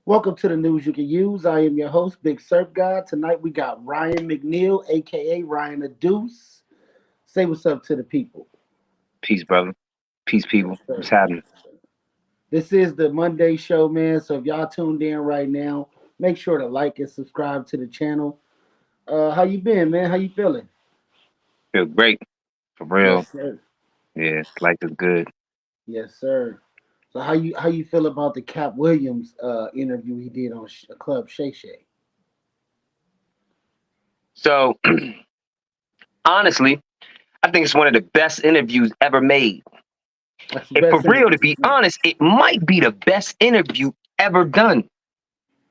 Welcome to the news you can use. I am your host, Big Surfgod. Tonight we got Ryan McNeal, aka Ryan the Deuce. Say what's up to the people. Peace, brother. Peace, Yes, people. sir. What's happening? This is the Monday show, man. So if y'all tuned in right now, make sure to like and subscribe to the channel. How you been, man? How you feeling? Feel great, for real. Yes, sir. Yeah, life is good. Yes, sir. So how you feel about the Cap Williams interview he did on Club Shay Shay? So, honestly, I think it's one of the best interviews ever made. That's the And for best real, interview. to be honest, it might be the best interview ever done.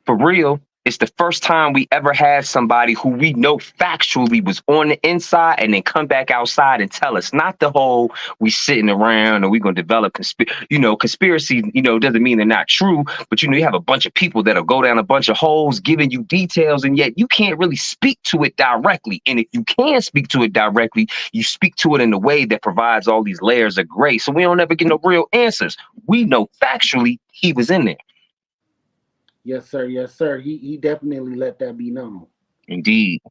For real, it's the first time we ever had somebody who we know factually was on the inside and then come back outside and tell us. Not the whole we sitting around and we gonna develop conspiracy. Doesn't mean they're not true, but you have a bunch of people that'll go down a bunch of holes giving you details, and yet you can't really speak to it directly. And if you can speak to it directly, you speak to it in a way that provides all these layers of gray. So we don't ever get no real answers. We know factually he was in there. Yes, sir. Yes, sir. He definitely let that be known. Indeed. So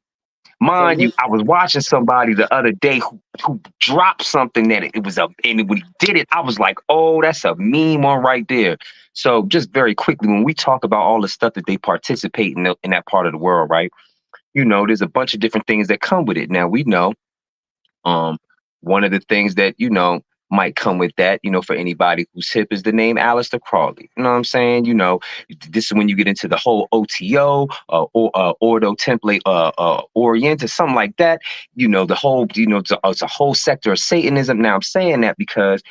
Mind you, what? I was watching somebody the other day who dropped something that it was and when he did it, I was like, oh, that's a mean one right there. So just very quickly, when we talk about all the stuff that they participate in that part of the world, right? There's a bunch of different things that come with it. Now we know um, one of the things that, might come with that, for anybody who's hip is the name Aleister Crowley. You know what I'm saying? This is when you get into the whole OTO or Ordo Template Orient or something like that. The whole, it's a whole sector of Satanism. Now I'm saying that because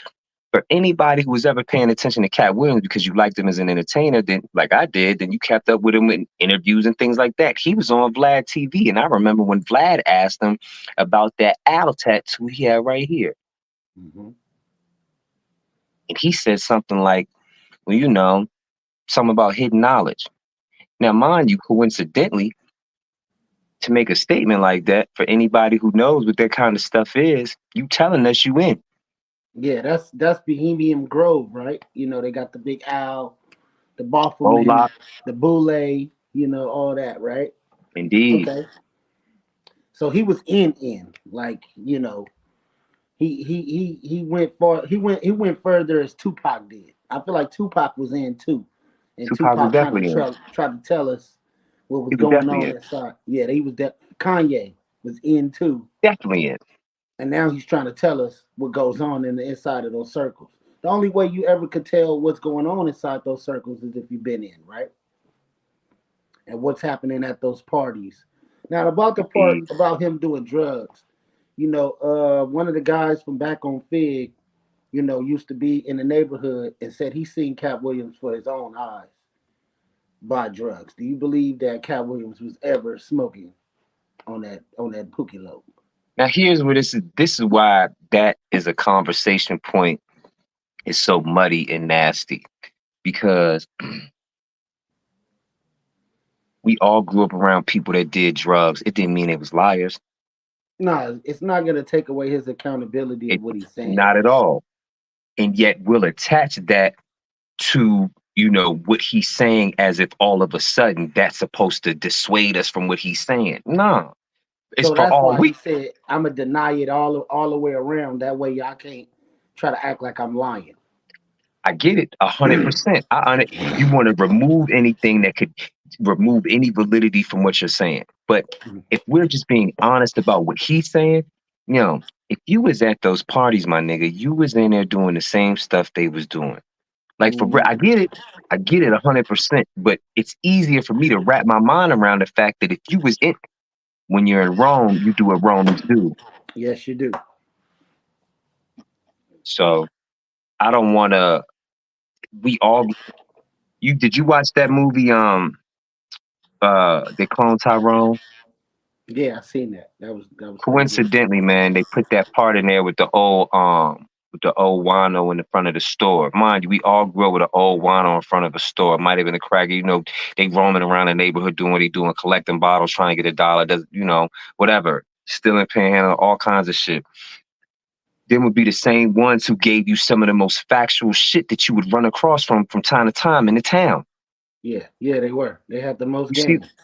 for anybody who was ever paying attention to Cat Williams because you liked him as an entertainer, then like I did, then you kept up with him in interviews and things like that. He was on Vlad TV, and I remember when Vlad asked him about that owl tattoo he had right here, Hmm. and he said something like, "Well, something about hidden knowledge." Now, mind you, coincidentally, to make a statement like that for anybody who knows what that kind of stuff is, you telling us you in. Yeah, that's Bohemian Grove, right? They got the big owl, the Baffelman, Moloch, the Boule, all that, right? indeed. Okay. So he was in like he went far. He went further as Tupac did. I feel like Tupac was in too, and Tupac was Tupac kind of definitely in. tried to tell us what was He was going definitely on in. inside. Yeah, he was that Kanye was in too, Definitely in. and now he's trying to tell us what goes on in the inside of those circles. The only way you ever could tell what's going on inside those circles is if you've been in, right? And what's happening at those parties. Now about the part Indeed. about him doing drugs, one of the guys from back on Fig, used to be in the neighborhood and said he seen Cat Williams for his own eyes buy drugs. Do you believe that Cat Williams was ever smoking on that Pookie load? Now here's where this is why that is a conversation point is so muddy and nasty because we all grew up around people that did drugs. It didn't mean they was liars. No, it's not gonna take away his accountability of It what he's saying. not at all. And yet we'll attach that to what he's saying as if all of a sudden that's supposed to dissuade us from what he's saying. No, it's So for that's all why he we. said, "I'm gonna deny it all the way around. That way, y'all can't try to act like I'm lying." I get it 100%. You want to remove anything that could remove any validity from what you're saying. But if we're just being honest about what he's saying, if you was at those parties, my nigga, you was in there doing the same stuff they was doing. Like for real, Mhm. I get it 100%. But it's easier for me to wrap my mind around the fact that if you was in when you're in Rome, you do what Romans do. Yes, you do. So I don't want to. We all you did you watch that movie? They clone Tyrone. Yeah, I seen that. That was pretty good. Coincidentally, man, they put that part in there with the old wino in the front of the store. Mind you, we all grew up with an old wino in front of a store. It might have been a cracker, they roaming around the neighborhood doing what they doing, collecting bottles, trying to get a dollar, does whatever, stealing panhandle, all kinds of shit. Them would be the same ones who gave you some of the most factual shit that you would run across from time to time in the town. Yeah, they were. They had the most You see, games.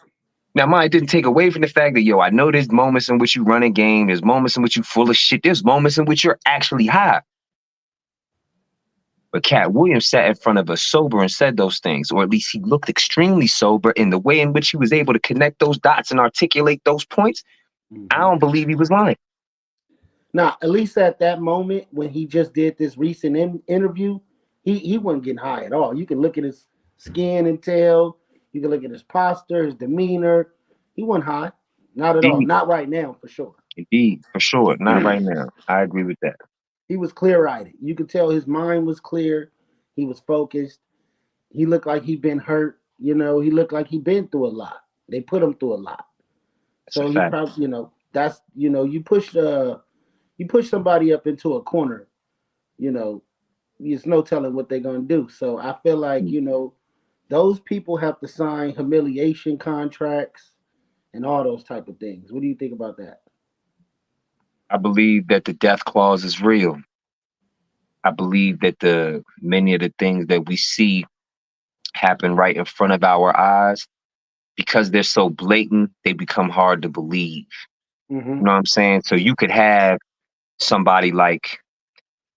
now mine didn't take away from the fact that I know there's moments in which you run a game, there's moments in which you full of shit, there's moments in which you're actually high. But Cat Williams sat in front of us sober and said those things, or at least he looked extremely sober in the way in which he was able to connect those dots and articulate those points. I Hmm. don't believe he was lying. Now, at least at that moment when he just did this recent interview, he wasn't getting high at all. You can look at his skin and tell. You can look at his posture, his demeanor. He wasn't high, not at all. Indeed, Not right now, for sure. indeed, for sure. Not right now. I agree with that. He was clear-eyed. You could tell his mind was clear. He was focused. He looked like he'd been hurt. He looked like he'd been through a lot. They put him through a lot. That's a So he fact. probably, that's you push somebody up into a corner. You know, there's no telling what they're gonna do. So I feel like those people have to sign humiliation contracts and all those type of things. What do you think about that? I believe that the death clause is real. I believe that the many of the things that we see happen right in front of our eyes, because they're so blatant, they become hard to believe. Mm-hmm. You know what I'm saying? So you could have somebody like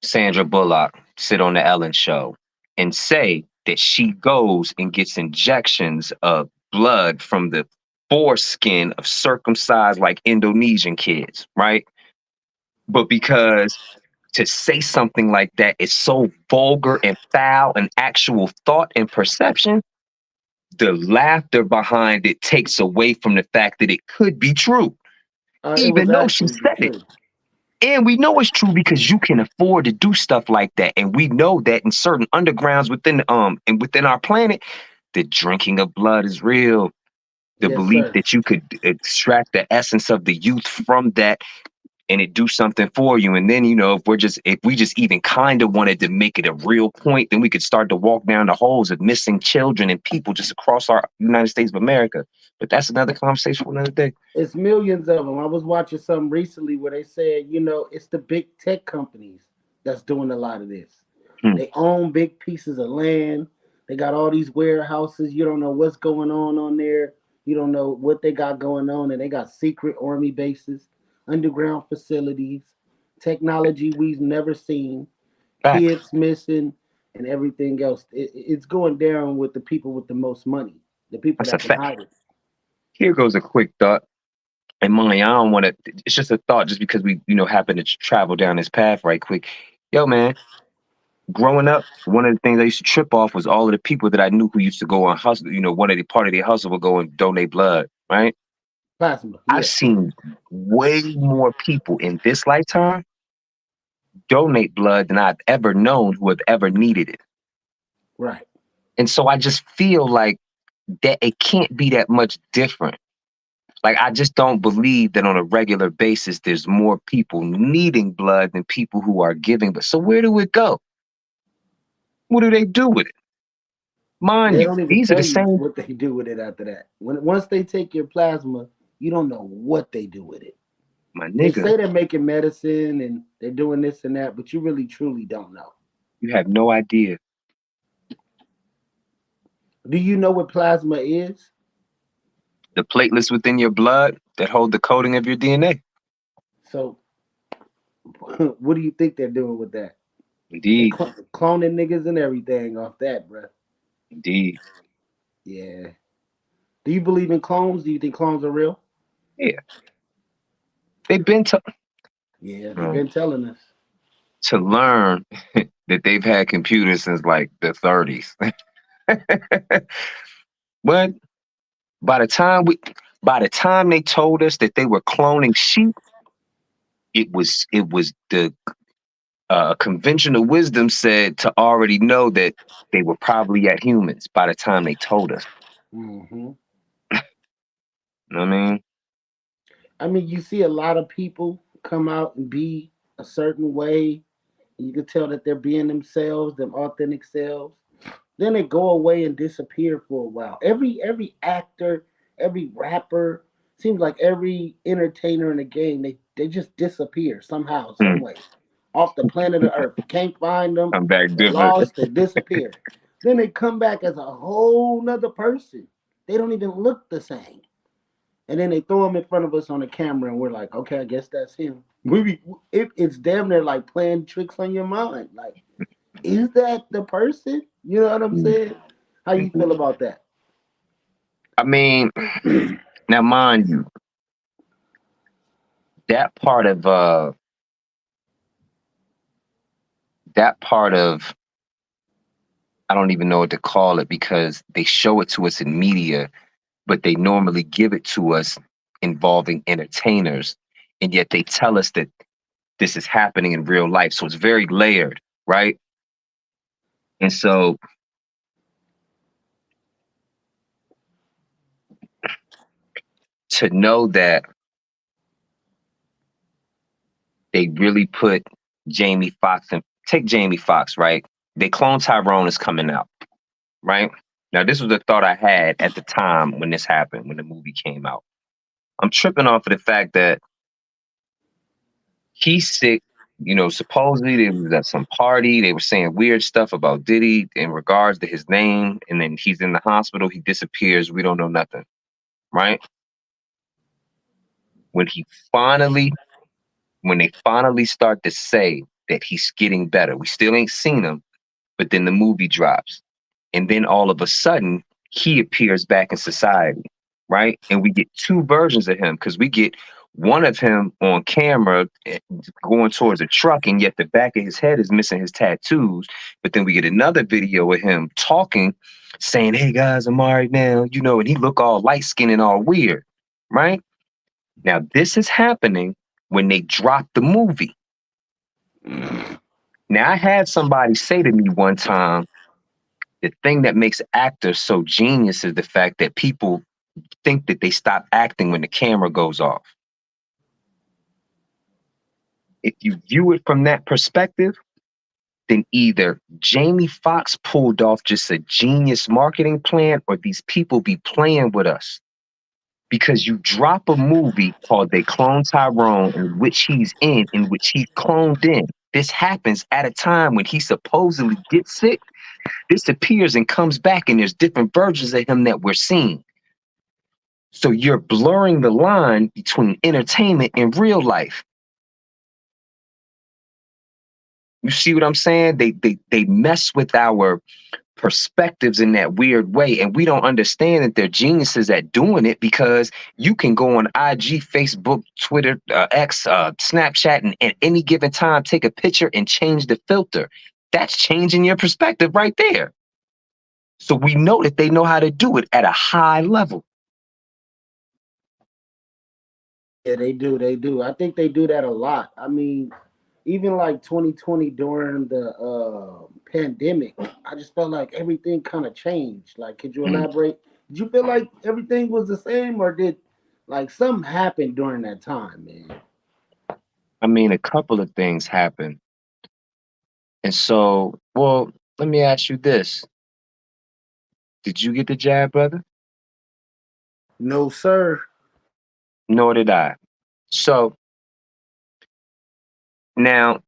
Sandra Bullock sit on the Ellen show and say that she goes and gets injections of blood from the foreskin of circumcised like Indonesian kids, right? But because to say something like that is so vulgar and foul and actual thought and perception, the laughter behind it takes away from the fact that it could be true, It was even though she actually the said it. truth. And we know it's true because you can afford to do stuff like that. And we know that in certain undergrounds within and within our planet, the drinking of blood is real. The Yes, belief sir. that you could extract the essence of the youth from that and it do something for you. And then, if we just even kind of wanted to make it a real point, then we could start to walk down the holes of missing children and people just across our United States of America. But that's another conversation for another day. It's millions of them. I was watching something recently where they said, it's the big tech companies that's doing a lot of this. Hmm. They own big pieces of land. They got all these warehouses. You don't know what's going on there. You don't know what they got going on, and they got secret army bases, underground facilities, technology we've never seen, Facts. kids missing, and everything else. It's going down with the people with the most money, the people That's a that can fact. hide it. Here goes a quick thought. And money, I don't want to. It's just a thought, just because we, happen to travel down this path right quick. Yo, man, growing up, one of the things I used to trip off was all of the people that I knew who used to go on hustle. One of the part of their hustle would go and donate blood. Right? Plasma, I've yeah, seen way more people in this lifetime donate blood than I've ever known who have ever needed it. right. And so I just feel like that it can't be that much different. Like, I just don't believe that on a regular basis there's more people needing blood than people who are giving. But so where do it go? What do they do with it? Mind They you, don't even these are the tell you same, what they do with it after that. Once they take your plasma, you don't know what they do with it. my They nigga, say they're making medicine and they're doing this and that, but you really truly don't know. you have no idea. Do you know what plasma is? The platelets within your blood that hold the coding of your DNA. So, what do you think they're doing with that? They Indeed, cloning niggas and everything off that, bruh. indeed. Yeah. Do you believe in clones? Do you think clones are real? Yeah, they've been Yeah, they've um, been telling us. to learn that they've had computers since like the 30s. But by the time we, by the time they told us that they were cloning sheep, it was the conventional wisdom said to already know that they were probably at humans by the time they told us. Hmm. You know what I mean? I mean, you see a lot of people come out and be a certain way. You can tell that they're being themselves, them authentic selves. Then they go away and disappear for a while. Every actor, every rapper, seems like every entertainer in the game, they just disappear somehow, some Hmm. way, off the planet of Earth. You can't find them. Come back They're different. lost. They disappear. Then they come back as a whole nother person. They don't even look the same. And then they throw him in front of us on the camera, and we're like, okay, I guess that's him. It's damn near like playing tricks on your mind. Like, is that the person? You know what I'm saying? How you feel about that? I mean, now mind you, that part of that part of I don't even know what to call it because they show it to us in media, but they normally give it to us involving entertainers, and yet they tell us that this is happening in real life. So it's very layered, right? And so to know that they really put Jamie Foxx and take Jamie Foxx, right? They clone Tyrone is coming out, right? Now, this was the thought I had at the time when this happened, when the movie came out. I'm tripping off of the fact that he's sick. You know, supposedly they was at some party. They were saying weird stuff about Diddy in regards to his name, and then he's in the hospital. He disappears. We don't know nothing, right? When he finally, when they finally start to say that he's getting better, we still ain't seen him, but then the movie drops. And then all of a sudden, he appears back in society, right? And we get two versions of him because we get one of him on camera going towards a truck, and yet the back of his head is missing his tattoos. But then we get another video of him talking, saying, "Hey guys, I'm all right now," you know, and he look all light skinned and all weird, right? Now this is happening when they drop the movie. Now I had somebody say to me one time, the thing that makes actors so genius is the fact that people think that they stop acting when the camera goes off. If you view it from that perspective, then either Jamie Foxx pulled off just a genius marketing plan or these people be playing with us. Because you drop a movie called They Clone Tyrone, in which he's cloned in. This happens at a time when he supposedly gets sick, disappears, and comes back, and there's different versions of him that we're seeing. So you're blurring the line between entertainment and real life. You see what I'm saying? They mess with our perspectives in that weird way, and we don't understand that they're geniuses at doing it because you can go on IG, Facebook, Twitter, X, Snapchat, and at any given time take a picture and change the filter. That's changing your perspective right there. So we know that they know how to do it at a high level. Yeah, they do. They do. I think they do that a lot. I mean, even like 2020 during the pandemic, I just felt like everything kind of changed. Like, could you Mm. elaborate? Did you feel like everything was the same, or did like something happen during that time, man? I mean, a couple of things happen. And so, well, let me ask you this. Did you get the jab, brother? No, sir. Nor did I. So now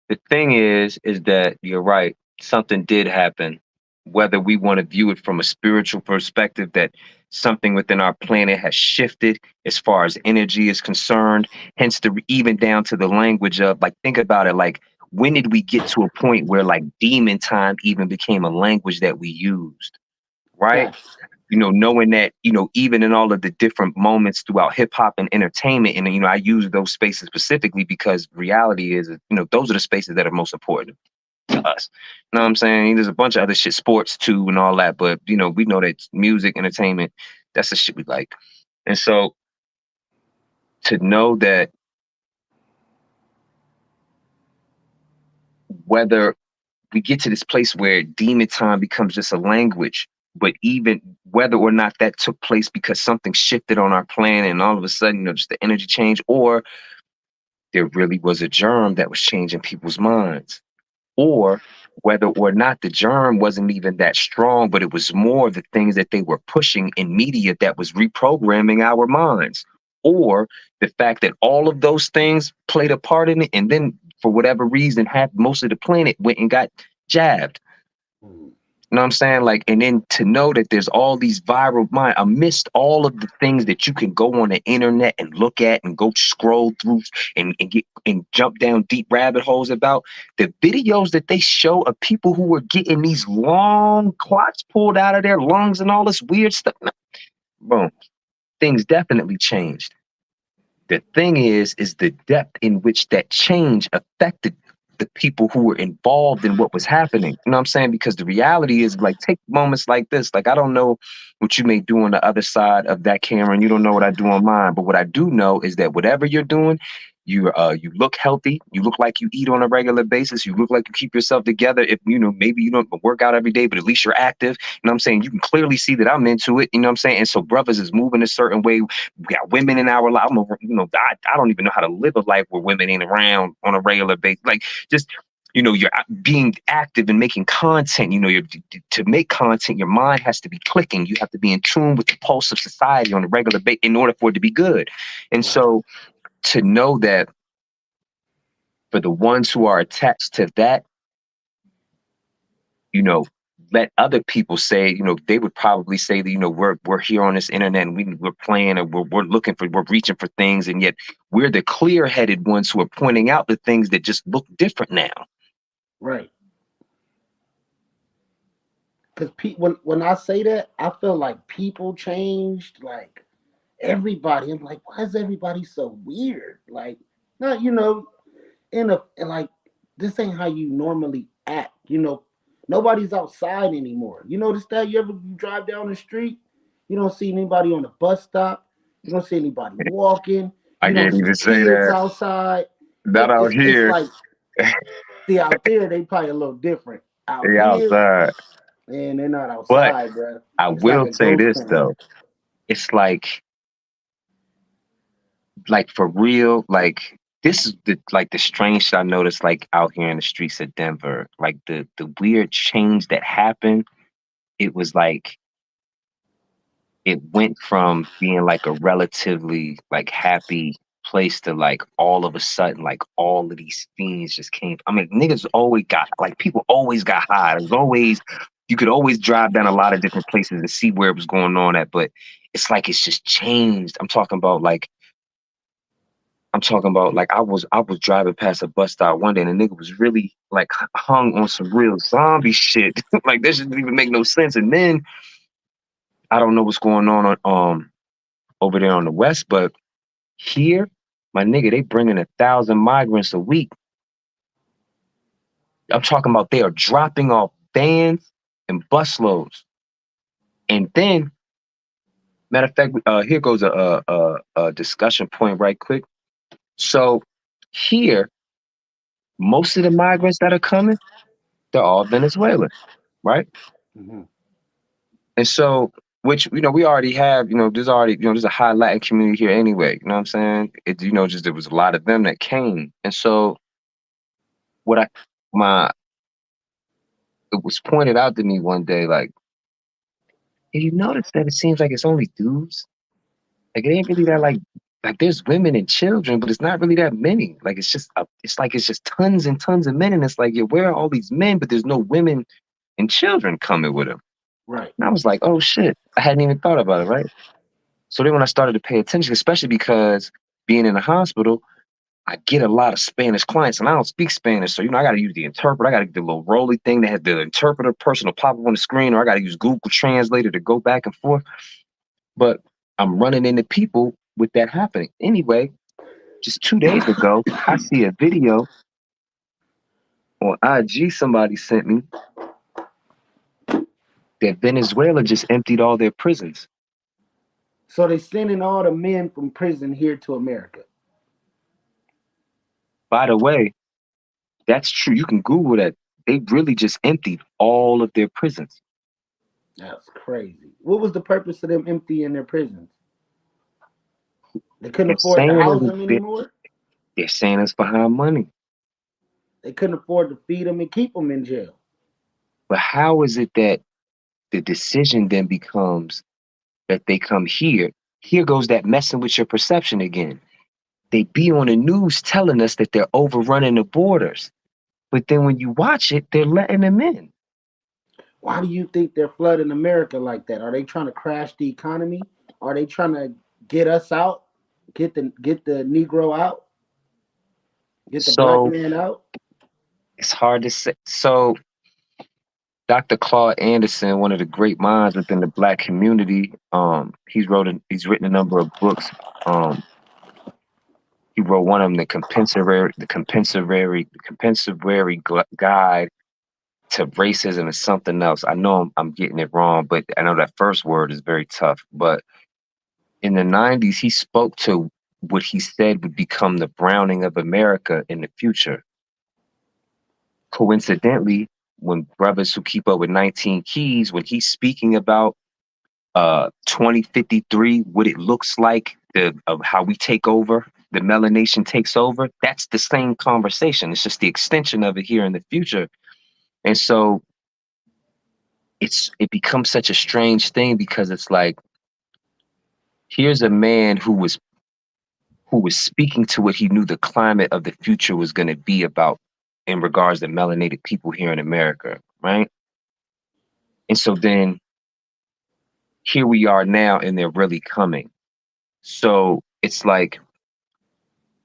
the thing is that you're right. Something did happen. Whether we want to view it from a spiritual perspective, that something within our planet has shifted as far as energy is concerned, hence the even down to the language of like, think about it like, when did we get to a point where like demon time even became a language that we used, right? Facts. You know, knowing that, you know, even in all of the different moments throughout hip hop and entertainment, and, you know, I use those spaces specifically because reality is, you know, those are the spaces that are most important to us. You know what I'm saying? There's a bunch of other shit, sports too, and all that, but, you know, we know that music, entertainment, that's the shit we like. And so to know that whether we get to this place where demon time becomes just a language, but even whether or not that took place because something shifted on our planet and all of a sudden, you know, just the energy change, or there really was a germ that was changing people's minds, or whether or not the germ wasn't even that strong, but it was more the things that they were pushing in media that was reprogramming our minds, or the fact that all of those things played a part in it, and then for whatever reason, half most of the planet went and got jabbed. Mm. You know what I'm saying? Like, and then to know that there's all these viral mind amidst all of the things that you can go on the internet and look at and go scroll through and get and jump down deep rabbit holes about the videos that they show of people who were getting these long clots pulled out of their lungs and all this weird stuff. Boom, things definitely changed. The thing is the depth in which that change affected the people who were involved in what was happening. You know what I'm saying? Because the reality is, like, take moments like this. Like, I don't know what you may do on the other side of that camera, and you don't know what I do on mine. But what I do know is that whatever you're doing, you look healthy. You look like you eat on a regular basis. You look like you keep yourself together. If you know, maybe you don't work out every day, but at least you're active. You know what I'm saying? You can clearly see that I'm into it. You know what I'm saying? And so brothers is moving a certain way. We got women in our life. I don't even know how to live a life where women ain't around on a regular basis. Like, just, you're being active and making content. To make content, your mind has to be clicking. You have to be in tune with the pulse of society on a regular basis in order for it to be good. And Right. so to know that for the ones who are attached to that, you know, let other people say, they would probably say that, we're here on this internet and we're playing and we're reaching for things, and yet we're the clear-headed ones who are pointing out the things that just look different now. Right. Because when I say that, I feel like people changed. Like everybody, I'm like, why is everybody so weird? Like, not like this ain't how you normally act. Nobody's outside anymore. You notice that? You drive down the street, you don't see anybody on the bus stop. You don't see anybody walking. I You don't can't see even say kids that. outside. Not out It's here. like, see, out there they probably a little different. Out They here, outside. man, they're not But outside, bro. I It's like will a say ghost this town. though. It's like for real, like this is the strange shit I noticed, like out here in the streets of Denver. Like the weird change that happened. It was like it went from being like a relatively like happy place to like all of a sudden like all of these fiends just came. I mean, niggas always got like people always got high. There's always you could always drive down a lot of different places and see where it was going on at, but it's like it's just changed. I'm talking about like I was driving past a bus stop one day and the nigga was really like hung on some real zombie shit. Like this didn't even make no sense. And then I don't know what's going on over there on the west, but here, my nigga, they bringing 1,000 migrants a week. I'm talking about they are dropping off vans and busloads. And then, matter of fact, here goes a discussion point right quick. So here, most of the migrants that are coming, they're all Venezuelan, right? Hmm. And so, which we already have, there's a high Latin community here anyway. You know what I'm saying? Just there was a lot of them that came, and so what I my it was pointed out to me one day, like, hey, you notice that it seems like it's only dudes? Like it ain't really that like there's women and children, but it's not really that many. Like it's just tons and tons of men, and it's like, yeah, where are all these men? But there's no women and children coming with them. Right. And I was like, oh shit, I hadn't even thought about it, right? So then when I started to pay attention, especially because being in the hospital, I get a lot of Spanish clients and I don't speak Spanish. So, I got to use the interpreter. I got to get the little roly thing that has the interpreter person will pop up on the screen, or I got to use Google Translator to go back and forth. But I'm running into people with that happening. Anyway, just 2 days ago, I see a video on IG somebody sent me that Venezuela just emptied all their prisons. So they sending all the men from prison here to America. By the way, that's true. You can Google that. They really just emptied all of their prisons. That's crazy. What was the purpose of them emptying their prisons? They couldn't They're afford to saying house it, them anymore. they're saying it's behind money. They couldn't afford to feed them and keep them in jail. But how is it that the decision then becomes that they come here? Here goes that messing with your perception again. They be on the news telling us that they're overrunning the borders. But then when you watch it, they're letting them in. Why do you think they're flooding America like that? Are they trying to crash the economy? Are they trying to get us out? Get the Negro out? Get the black So man out? it's hard to say. So Dr. Claude Anderson, one of the great minds within the black community, he's written a number of books. Um, he wrote one of them, the guide to racism is something else. I know I'm getting it wrong, but I know that first word is very tough. But in the 90s, he spoke to what he said would become the browning of America in the future. Coincidentally, when Brothers Who Keep Up with 19 Keys, when he's speaking about 2053, what it looks like, of how we take over, the melanation takes over, that's the same conversation. It's just the extension of it here in the future. And so it becomes such a strange thing because it's like, here's a man who was speaking to what he knew the climate of the future was going to be about in regards to melanated people here in America, right? And so then here we are now, and they're really coming. So it's like,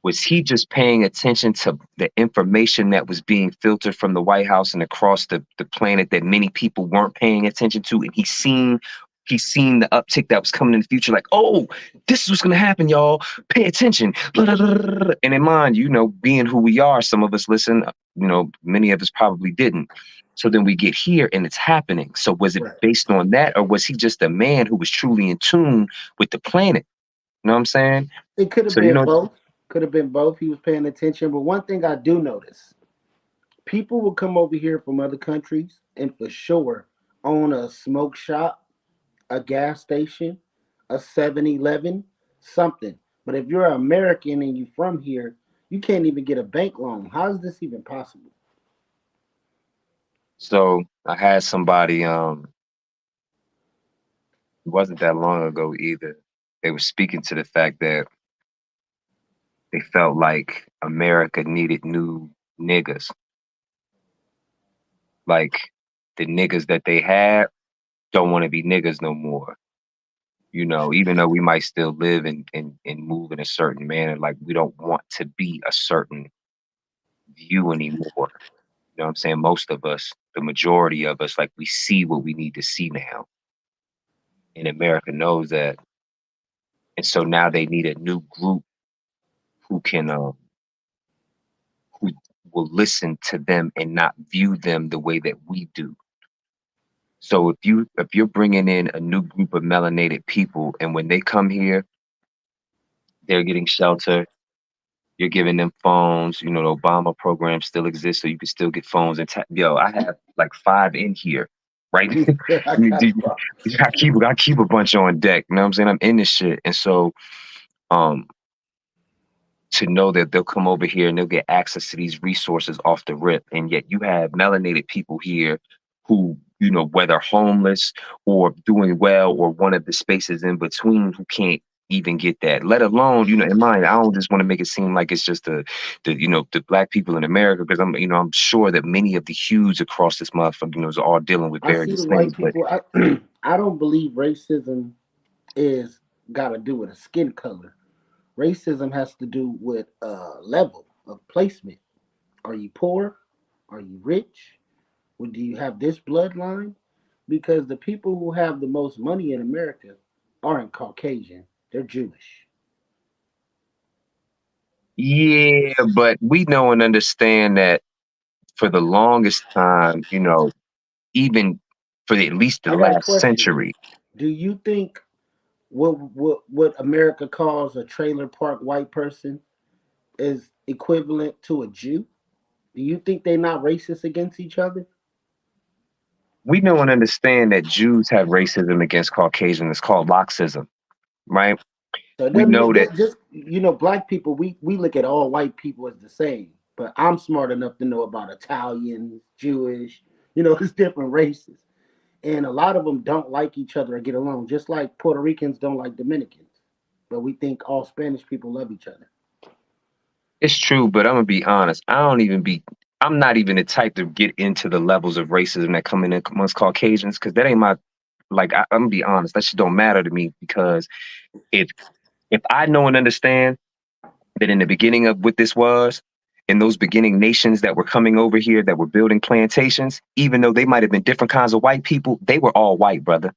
was he just paying attention to the information that was being filtered from the White House and across the planet that many people weren't paying attention to? And he's seen the uptick that was coming in the future, like, oh, this is what's gonna happen, y'all. Pay attention. Blah, blah, blah, blah, blah. And in mind, being who we are, some of us listen, many of us probably didn't. So then we get here and it's happening. So was it Right. based on that, or was he just a man who was truly in tune with the planet? You know what I'm saying? It could have So been both. Could have been both. He was paying attention. But one thing I do notice, people will come over here from other countries and for sure own a smoke shop, a gas station, a 7-Eleven, something. But if you're an American and you're from here, you can't even get a bank loan. How is this even possible? So I had somebody, it wasn't that long ago either. They were speaking to the fact that they felt like America needed new niggas. Like, the niggas that they had don't want to be niggas no more. Even though we might still live and move in a certain manner, like, we don't want to be a certain view anymore. You know what I'm saying? Most of us, the majority of us, like, we see what we need to see now. And America knows that. And so now they need a new group who can who will listen to them and not view them the way that we do. So if you're bringing in a new group of melanated people, and when they come here, they're getting shelter, you're giving them phones. The Obama program still exists, so you can still get phones. And yo, I have like 5 in here, right? I You- got a you- problem. I keep a bunch on deck. You know what I'm saying? I'm in this shit, and so um, to know that they'll come over here and they'll get access to these resources off the rip. And yet you have melanated people here who, whether homeless or doing well or one of the spaces in between, who can't even get that, let alone, in mind, I don't just want to make it seem like it's just the black people in America, because I'm sure that many of the hues across this motherfucker, is all dealing with I see the various white things. But people. I don't believe racism is got to do with a skin color. Racism has to do with a level of placement. Are you poor? Are you rich? Or do you have this bloodline? Because the people who have the most money in America aren't Caucasian. They're Jewish. yeah, but we know and understand that for the longest time, even for at least the I got a last question. century. Do you think what America calls a trailer park white person is equivalent to a Jew? Do you think they're not racist against each other? We know and understand that Jews have racism against Caucasians. It's called Loxism, right? So it We doesn't know mean that just black people. We look at all white people as the same. But I'm smart enough to know about Italians, Jewish. It's different races, and a lot of them don't like each other or get along. Just like Puerto Ricans don't like Dominicans, but we think all Spanish people love each other. It's true, but I'm gonna be honest. I'm not even the type to get into the levels of racism that come in amongst Caucasians because that ain't my. Like I'm gonna be honest, that shit don't matter to me because if if I know and understand that in the beginning of what this was, in those beginning nations that were coming over here that were building plantations, even though they might have been different kinds of white people, they were all white, brother.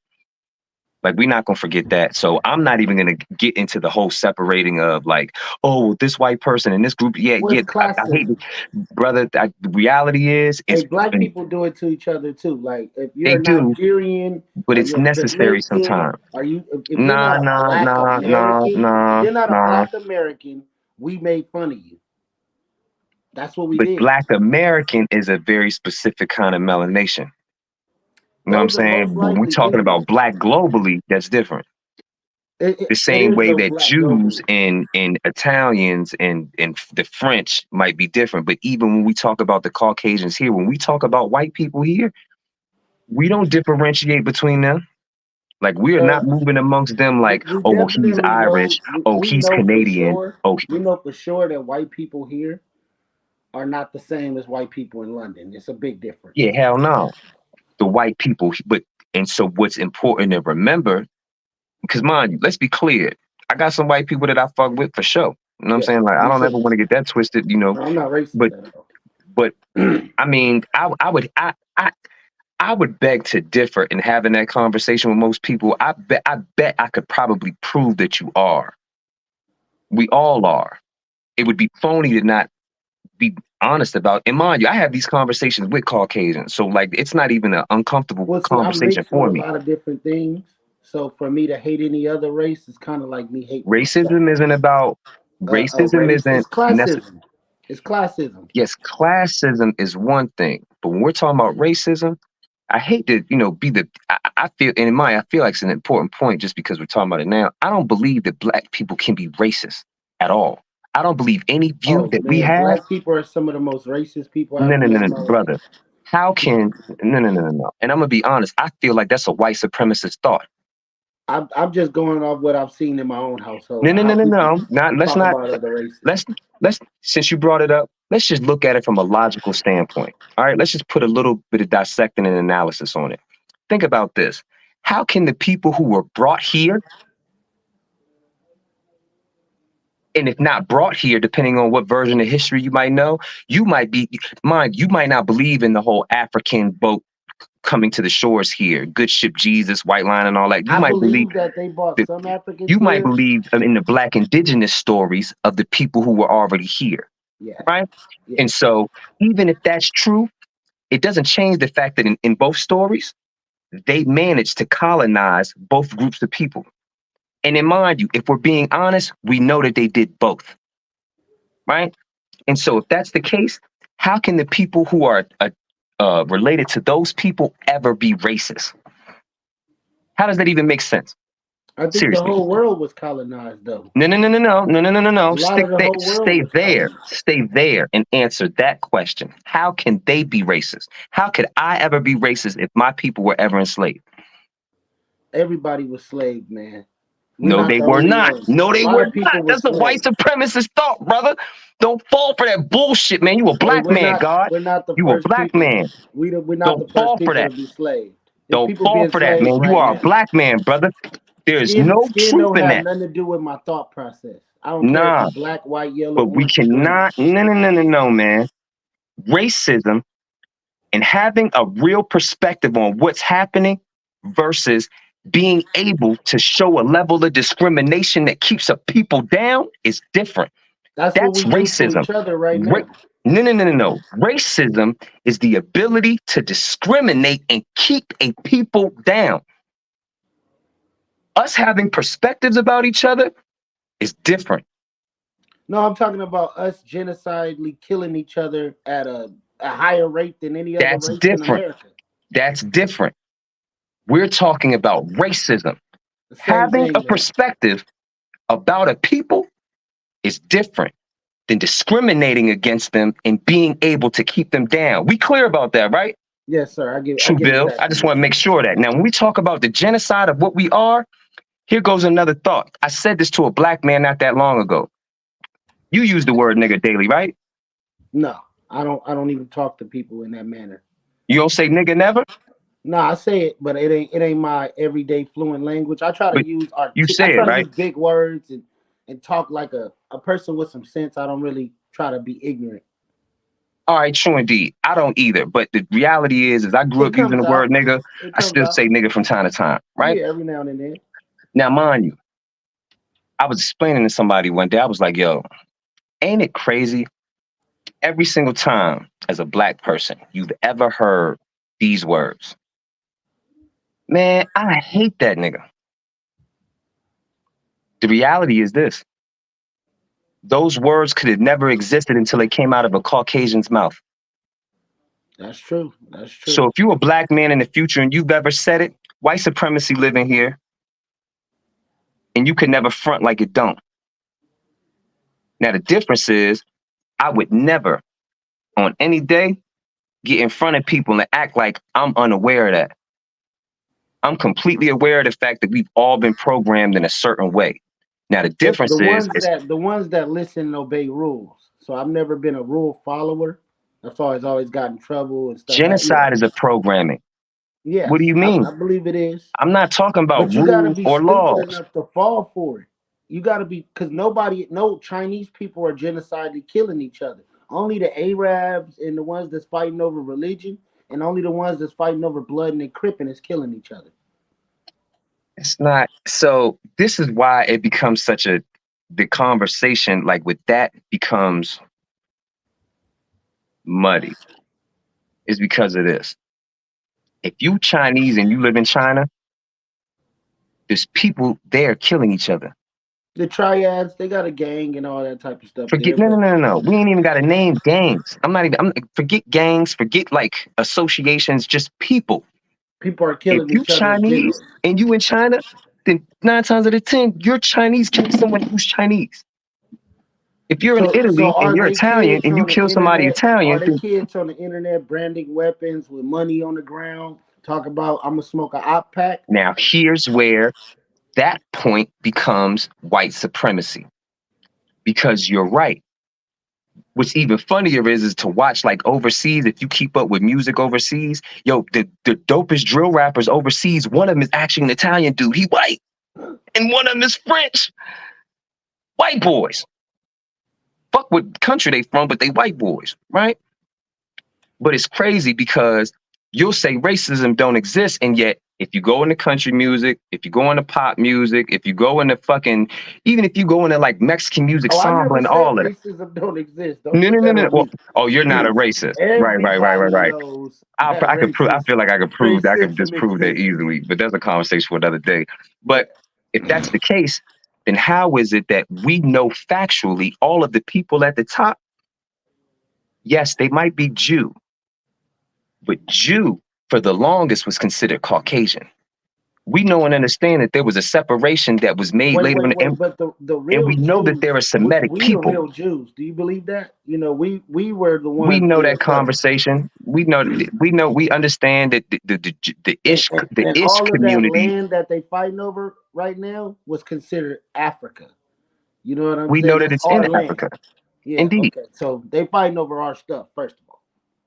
Like we're not gonna forget that. So I'm not even gonna get into the whole separating of like, oh, this white person and this group. Yeah, What's yeah. I hate it, classism? brother. The reality is, Hey, it's black and people do it to each other too. Like if they you're do, Nigerian but or it's you're necessary Jamaican, sometimes. are you? If you're not Nah, a nah, black nah, nah, American, if nah, you're not a nah. black American, we made fun of you. That's what we But did. Black American is a very specific kind of melanation. You know what I'm Those are saying? most When we're likely talking about Indians. black globally, that's different. The It same is way no that black Jews globally. and Italians and the French might be different. But even when we talk about the Caucasians here, when we talk about white people here, we don't differentiate between them. Like we are Uh, not moving amongst them we, like, we oh well, he's definitely know. Irish, oh We he's know for Canadian, sure. oh We know for sure that white people here are not the same as white people in London. It's a big difference. yeah, hell no. The white people, but and so what's important to remember, because mind you, let's be clear. I got some white people that I fuck with for sure. You know what I'm Yes, saying? Like I me don't ever too. want to get that twisted, you know. I'm not racist But at all. but I mean, I would beg to differ in having that conversation with most people. I bet I could probably prove that you are. We all are. It would be phony to not be honest about. And mind you, I have these conversations with Caucasians, so like it's not even an uncomfortable Well, see, I'm conversation mixed with for a me. lot of different things. So for me to hate any other race is kind of like me hating myself. Racism isn't about A racism race is isn't necessarily. classism. It's classism. Yes, classism is one thing, but when we're talking about racism, I hate to, be the. I feel, and in my, I feel like it's an important point just because we're talking about it now. I don't believe that black people can be racist at all. I don't believe any view Oh that we man, have. black people are some of the most racist people I No, ever no, no, met no, in no, my life. brother. How can no, no, no, no, no? And I'm gonna be honest. I feel like that's a white supremacist thought. I'm just going off what I've seen in my own No, household, no, how no, no, people no. Not let's talk not. about other races. Let's since you brought it up, let's just look at it from a logical standpoint. All right, let's just put a little bit of dissecting and analysis on it. Think about this. How can the people who were brought here, and if not brought here, depending on what version of history you might know, you might be mind, you might not believe in the whole African boat coming to the shores here, good ship Jesus, white line and all that. You I might believe believe that they brought that some Africans you might here. believe in the black indigenous stories of the people who were already here, Yeah, right? And yes, so even if that's true, it doesn't change the fact that in both stories, they managed to colonize both groups of people. And in mind you, if we're being honest, we know that they did both, right? And so if that's the case, how can the people who are related to those people ever be racist? How does that even make sense? I think the Seriously. whole world was colonized though. No, no, no, no, no, no, no, no, no, A no. lot of the whole world Stay was there, colonized. stay there, and answer that question. How can they be racist? How could I ever be racist if my people were ever enslaved? Everybody was slaves, man. We're No, not they the were only not. ones. No, A they lot were of not. people were That's a white slaves. supremacist thought, brother. Don't fall for that bullshit, man. You a Hey, black man, God. we're not the You a first black people. man. We're not Don't the first fall for people to that. be slaved. There's Don't people fall being for that, slaves man. You right are a now. black man, brother. There is no Skin truth don't in have that. nothing to do with my thought process. I don't care if Nah, you're black, white, yellow, but we orange, or green. cannot. No, no, no, no, no, man. Racism and having a real perspective on what's happening versus being able to show a level of discrimination that keeps a people down is different. That's what That's we do to racism. each other right Ra- now. no, no, no, no, no. Racism is the ability to discriminate and keep a people down. Us having perspectives about each other is different. No, I'm talking about us genocidally killing each other at a higher rate than any other That's race in different. America. That's different. We're talking about racism. The same Having a thing, though. perspective about a people is different than discriminating against them and being able to keep them down. We clear about that, right? Yes, sir. I True, get Bill. I exactly just what want to you're make saying. sure that now when we talk about the genocide of what we are, here goes another thought. I said this to a black man not that long ago. You use the word nigga daily, right? No, I don't even talk to people in that manner. You don't say nigga never, No, I say it, but it ain't my everyday fluent language. I try to but use you I say it, try to right? use big words and talk like a person with some sense. I don't really try to be ignorant. All right, true indeed. I don't either. But the reality is I grew It up using comes the word out. nigga. It I comes still out. say nigga from time to time, right? Yeah, every now and then. Now, mind you, I was explaining to somebody one day, I was like, yo, ain't it crazy? Every single time as a black person you've ever heard these words, man, I hate that nigga. The reality is this: those words could have never existed until they came out of a Caucasian's mouth. That's true. That's So true. if you're a black man in the future and you've ever said it, white supremacy living here, and you could never front like it don't. Now the difference is I would never on any day get in front of people and act like I'm unaware of that. I'm completely aware of the fact that we've all been programmed in a certain way. Now the The difference the ones is that the ones that listen and obey rules. So I've never been a rule follower. That's why I've always got in trouble and stuff. Yeah, genocide is a programming. What do yes, you I mean? believe it is. I'm not talking about But you got to rules be or stupid laws. enough to fall for it. You got to be, because no Chinese people are genocidally killing each other. Only the Arabs and the ones that's fighting over religion, and only the ones that's fighting over blood and cripping is killing each other. It's not. So this is why it becomes such a the conversation like with that becomes muddy. Is because of this. If you Chinese and you live in China, there's people there killing each other. The triads, they got a gang and all that type of stuff Forget there, no no but no no no. We ain't even got to name gangs. I'm not even. I'm forget gangs. Forget like associations. Just people. people are If killing you each other in Chinese general. and you in China, then 9 times out of 10, you're Chinese killing someone who's Chinese. If you're in So Italy and are you're they Italian kids and you on the kill somebody internet? Are Italian, they then kids on the internet branding weapons with money on the ground? Talk about I'm gonna smoke a op pack. now here's where that point becomes white supremacy. Because you're right. What's even funnier is to watch like overseas, if you keep up with music overseas, yo, the dopest drill rappers overseas, one of them is actually an Italian dude. He white. And one of them is French. White boys. Fuck what country they from, but they white boys, right? But it's crazy because you'll say racism don't exist, and yet if you go into country music, if you go into pop music, if you go into fuceven if you go into like Mexican music, Oh, I samba never and said all of that. racism don't exist. Don't No, no, put no, that no. on Well, me. oh, you're not a racist. Right, right, right, right, Everybody right. knows I, that I could prove. I feel like I could prove that. I could racism disprove that exists. easily. But that's a conversation for another day. Yeah. But if that's the case, then how is it that we know factually all of the people at the top? Yes, they might be Jew, but Jew for the longest was considered Caucasian. We know and understand that there was a separation that was made Wait, later wait, on, wait. But the and real we know that Jews, there are Semitic we the people. real Jews. Do you believe that? We were the We ones know being that settled. conversation. We understand that and, and, the and Ish all of that community. land that they fighting over right now was considered Africa. You know what I'm We know saying? that That's it's in our land. Africa. Yeah, Indeed. okay. So they fighting over our stuff, first of all.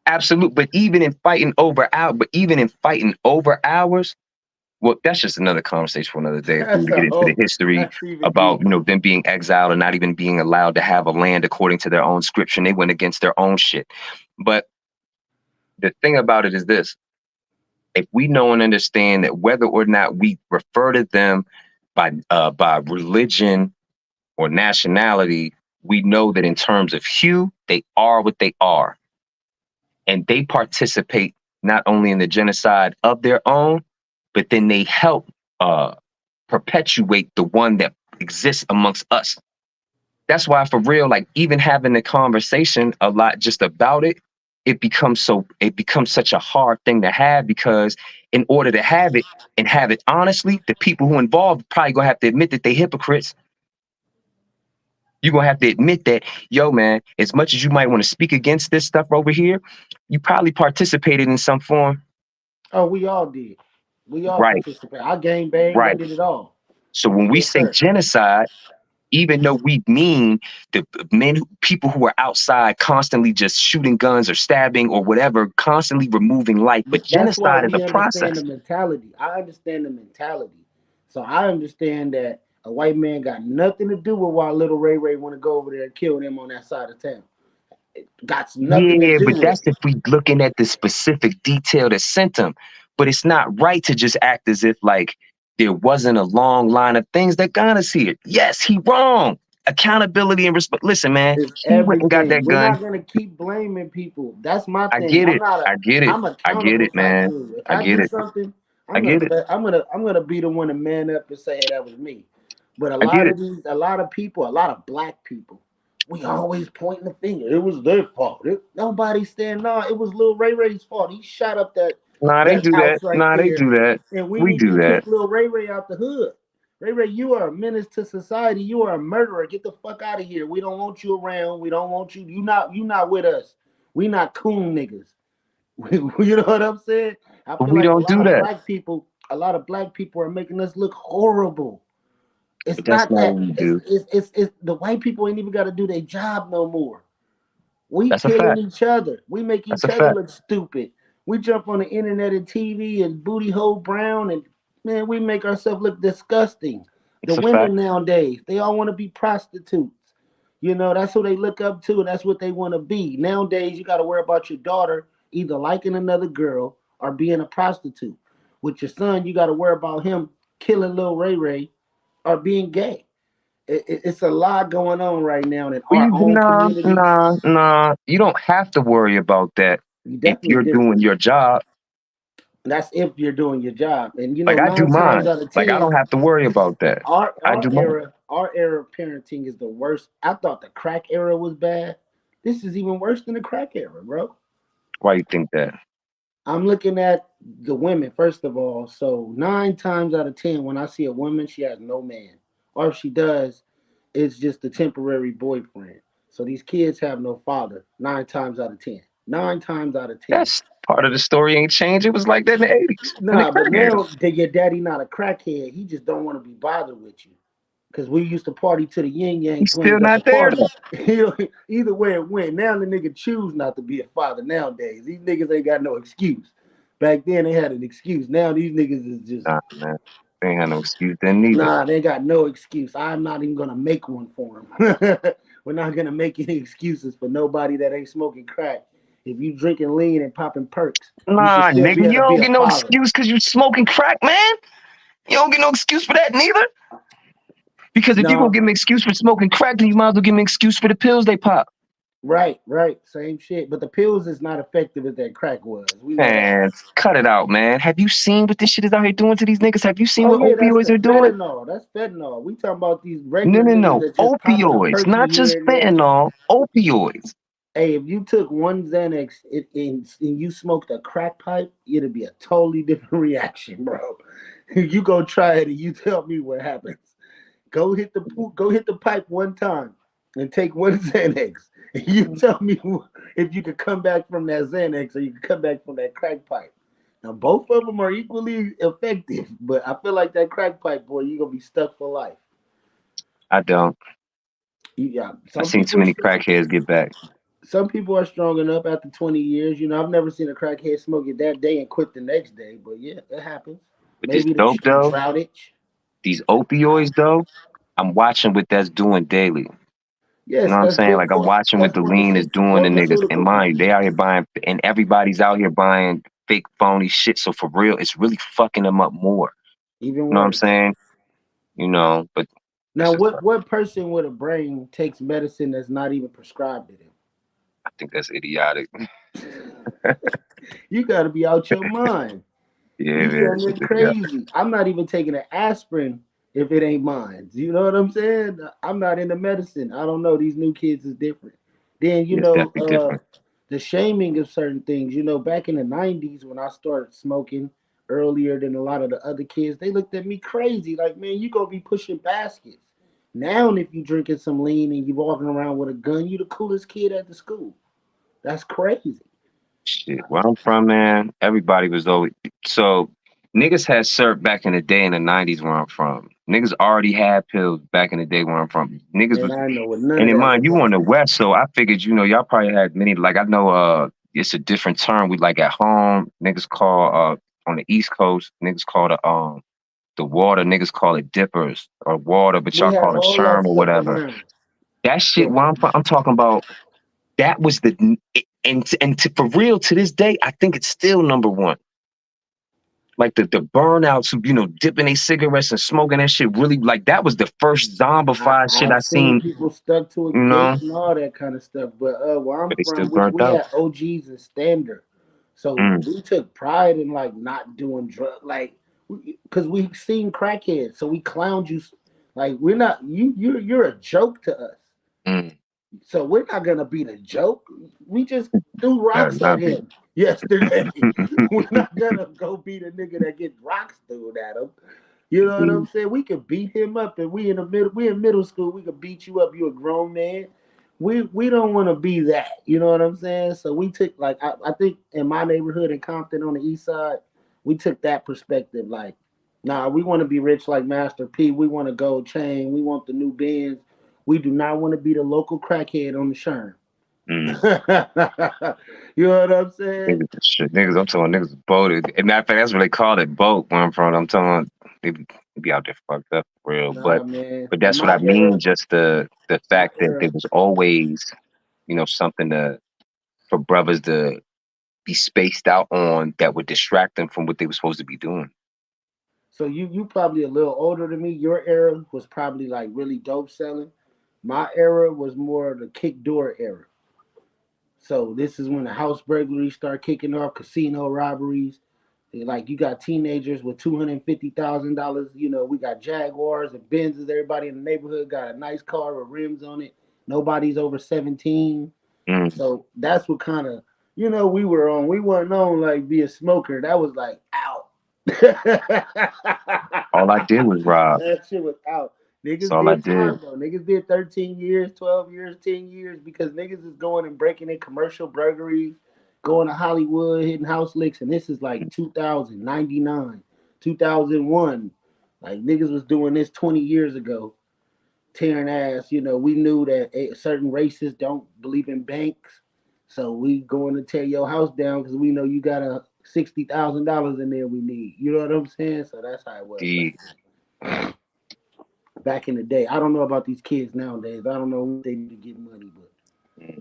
Absolute. But even in fighting over ours, well, that's just another conversation for another day. If we were That's to get a into the whole history that's even about, deeper. them being exiled and not even being allowed to have a land according to their own scripture, and they went against their own shit. But the thing about it is this: if we know and understand that whether or not we refer to them by religion or nationality, we know that in terms of hue, they are what they are. And they participate not only in the genocide of their own, but then they help uh, perpetuate the one that exists amongst us. That's why, for real, like even having the conversation a lot just about it, it becomes such a hard thing to have because in order to have it and have it honestly, the people who involved probably gonna have to admit that they hypocrites. You're gonna have to admit that, yo, man, as much as you might want to speak against this stuff over here, you probably participated in some form. Oh, we all did. We all Right, participated. I gang banged. I right. did it all. So when we Yes, say sir. genocide, even though we mean the people who are outside constantly just shooting guns or stabbing or whatever, constantly removing life. But That's why genocide is a we understand the process. mentality. I understand the mentality. So I understand that a white man got nothing to do with why little Ray Ray want to go over there and kill them on that side of town. It got nothing to Yeah, do but with that's it. if we looking at the specific detail that sent him. But it's not right to just act as if like there wasn't a long line of things that got us here. Yes, he wrong. Accountability and respect. Listen, man, It's he went and got everything. that We're gun. not gonna keep blaming people. That's my I thing. get I'm it. not a. I get it. I'm I get accountable it, type man. dude. If I I get do it. something, I get it. I'm gonna be the one to man up and say, "Hey, that was me." But I get it. a lot of people, a lot of black people, we always pointing the finger. It was their fault. Nobody's saying no. It was Lil Ray Ray's fault. He shot up Nah, they that do that. house right Nah, they there, do that. and we We need to do that. kick Lil Ray Ray out the hood. Ray Ray, you are a menace to society. You are a murderer. Get the fuck out of here. We don't want you around. We don't want you. You not with us. We not coon niggas. You know what I'm saying? I But feel we like don't do that. a lot of black people are making us look horrible. It's But that's not not that what we do. it's the white people ain't even got to do their job no more. We That's a killing fact. each other. We make That's each a other fact. look stupid. We jump on the internet and TV and booty hole brown and man, we make ourselves look disgusting. The It's a fact. women nowadays, they all want to be prostitutes. You know, that's who they look up to and that's what they want to be. Nowadays, you got to worry about your daughter either liking another girl or being a prostitute. With your son, you got to worry about him killing Lil Ray Ray or being gay. It's a lot going on right now in our own Nah, communities. nah, nah. You don't have to worry about that You if definitely you're do. doing your job. That's if you're doing your job. And you know, Like I do nine times mine. out of Like I don't ten, have to worry about that. I do mine. our era of parenting is the worst. I thought the crack era was bad. This is even worse than the crack era, bro. Why you think that? I'm looking at the women first of all. So 9 times out of 10, when I see a woman, she has no man, or if she does, it's just a temporary boyfriend. So these kids have no father. 9 times out of 10. 9 times out of 10. That's part of the story ain't changed. It was like that in the 80s, in the Nah, but crack era. now that your daddy not a crackhead, he just don't want to be bothered with you. Cause we used to party to the yin yang He's still twins at the not there party. though. Either way it went. Now the nigga choose not to be a father nowadays. These niggas ain't got no excuse. Back then they had an excuse. Now these niggas is just Nah, man. They ain't had no excuse then neither. nah, they got no excuse. I'm not even gonna make one for them. We're not gonna make any excuses for nobody that ain't smoking crack. If you drinking lean and popping perks, you should Nah, still nigga, be able you to be don't a get no father. excuse because you smoking crack, man. You don't get no excuse for that neither. Because if you gonna No, give me an excuse for smoking crack, then you might as well give me an excuse for the pills they pop. right, right, same shit. But the pills is not effective as that crack was. We know that. Man, cut it out, man. Have you seen what this shit is out here doing to these niggas? Have you seen Oh what yeah, that's opioids the are doing? fentanyl. That's fentanyl. We talking about these No, regular no, niggas no. that just popping a Opioids, perky not just here and there. fentanyl. Opioids. Hey, if you took one Xanax and you smoked a crack pipe, it'd be a totally different reaction, bro. You go try it and you tell me what happens. Go hit the pipe one time and take one Xanax. And you tell me if you could come back from that Xanax or you could come back from that crack pipe. Now both of them are equally effective, but I feel like that crack pipe boy, you're gonna be stuck for life. I don't. Yeah, I seen too many crackheads get back, some people are strong enough after 20 years. You know, I've never seen a crackhead smoke it that day and quit the next day, but yeah, it happens. but this Maybe dope the though. droughtage. These opioids though. I'm watching what that's doing daily. You Yes, know what I'm that's saying? good Like I'm watching what the lean is doing to niggas. And pharmaceutical mind you, use. they out here buying, and everybody's out here buying fake, phony shit. So for real, it's really fucking them up more. Even You know what I'm worse. saying? You know, but Now, that's just, what person with a brain takes medicine that's not even prescribed to I think that's idiotic. them? You got to be out your mind. Yeah, You man, damn it's near just idiotic. crazy. I'm not even taking an aspirin if it ain't mine. You know what I'm saying? I'm not into medicine. I don't know. These new kids is different. Then Yeah, it's definitely different. the shaming of certain things. You know, back in the '90s when I started smoking earlier than a lot of the other kids, they looked at me crazy. Like, man, you gonna be pushing baskets. Now, if you drinking some lean and you walking around with a gun, you the coolest kid at the school. That's crazy. Shit, where I'm from, man, everybody was always so. Niggas had surf back in the day in the 90s where I'm from. Niggas already had pills back in the day where I'm from. Niggas Man, was, I know what none and of in that mind, you on was. the west, so I figured, y'all probably had many, like I know it's a different term we like at home. Niggas call on the East Coast, niggas call the water, niggas call it dippers or water, but We y'all had call it all that sherm or stuff whatever. around. That shit Yeah, where I'm from, I'm talking about that was for real to this day, I think it's still number one. Like the burnouts who, dipping their cigarettes and smoking that shit really like that was the first zombified shit I've I seen seen, people stuck to a you gate know, and all that kind of stuff. But where I'm but they still from, burnt we out. had OGs and standard, so Mm, we took pride in like not doing drug, like because we seen crackheads, so we clowned you. Like we're not you're a joke to us. mm. So we're not gonna be the joke. We just threw Better rocks at not be. him yesterday. We're not gonna go be the nigga that gets rocks thrown at him. You know what I'm saying? We could beat him up, and we in middle school. We could beat you up. You a grown man. We don't want to be that. You know what I'm saying? So we took like I think in my neighborhood in Compton on the east side, we took that perspective. Like, nah, we want to be rich like Master P. We want a gold chain. We want the new Benz. We do not want to be the local crackhead on the Sherm. Mm. You know what I'm saying? Niggas, shit, niggas, I'm telling niggas boated. And matter of fact, that's what they call it, boat. Where I'm from, I'm telling they be out there fucked up for real. Nah, But man. but In that's what I mean. Just the my fact that era, there was always, something for brothers to be spaced out on that would distract them from what they were supposed to be doing. so you probably a little older than me. Your era was probably like really dope selling. My era was more the kick door era. So this is when the house burglaries start kicking off, casino robberies. Like you got teenagers with $250,000. You know, we got Jaguars and Benzes. Everybody in the neighborhood got a nice car with rims on it. Nobody's over 17. Mm. So that's what kind of we were on. We weren't on like be a smoker. That was like out. All I did was rob. That shit was out. That's Niggas all I did did. time though. Niggas did 13 years, 12 years, 10 years because niggas is going and breaking in commercial burglaries, going to Hollywood, hitting house licks, and this is like 2099, 2001. Like niggas was doing this 20 years ago, tearing ass. We knew that certain races don't believe in banks, so we going to tear your house down because we know you got a $60,000 in there we need. You know what I'm saying? So that's how it was The back in the day. I don't know about these kids nowadays. I don't know what they do to get money, but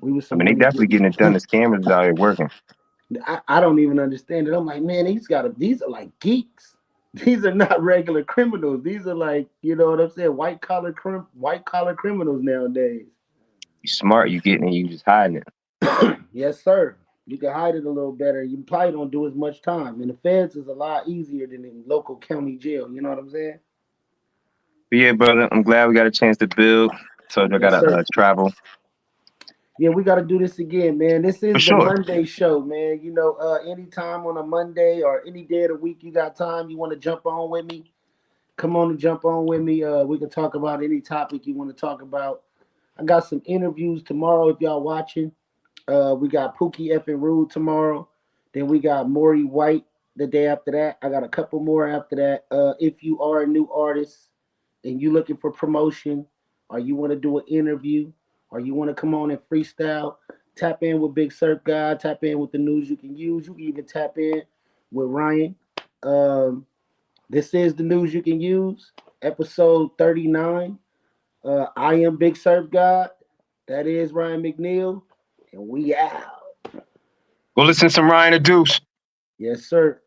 we was I some mean, they money definitely getting it done. getting. The scammers is out here working. I don't even understand it. I'm like, man, these are like geeks. These are not regular criminals. These are like, you know what I'm saying, white collar criminals nowadays. You smart, you getting it, you just hiding it. Yes, sir. You can hide it a little better. You probably don't do as much time. And the feds is a lot easier than in local county jail. You know what I'm saying? But yeah, brother, I'm glad we got a chance to build. Told you I Yes, gotta sir. travel Yeah, we got to do this again, man. This for is the sure. Monday show, man. Anytime on a Monday or any day of the week you got time, you want to jump on with me, come on and jump on with me. We can talk about any topic you want to talk about. I got some interviews tomorrow if y'all watching. We got Pookie F and Rude tomorrow. Then we got Maury White the day after that. I got a couple more after that. If you are a new artist and you looking for promotion, or you want to do an interview, or you want to come on and freestyle, tap in with Big Surfgod. Tap in with the news you can use. You can even tap in with Ryan. Um, this is the news you can use. Episode 39. I am Big Surf God. That is Ryan McNeal. And we out. Go listen to some Ryan the Deuce. Yes, sir.